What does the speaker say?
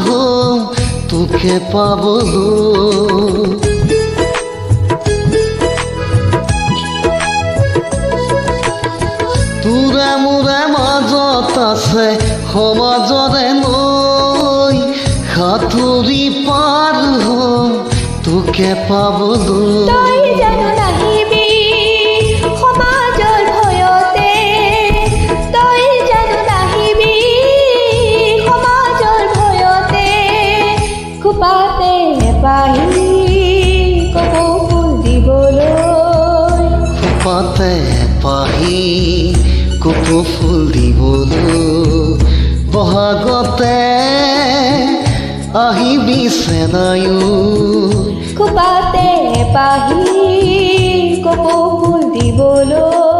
হম তোকে পাবলৈ। তোৰে মোৰে মাজত আছে সমাজৰে নৈ, সাঁতুৰি পাৰ হম তোকে পাবলৈ। তই জানো নাহিবি সমাজৰ ভয়তে, তই জানো নাহিবি সমাজৰ ভয়তে, খোপাতে পাহি কপৌ ফুল দিবলৈ, খোপাতে পাহি কপৌ ফুল দিবলৈ। বহাগতে আহিবি চেনায়ো, খোপাতে পাহি কপৌ ফুল দিবলৈ।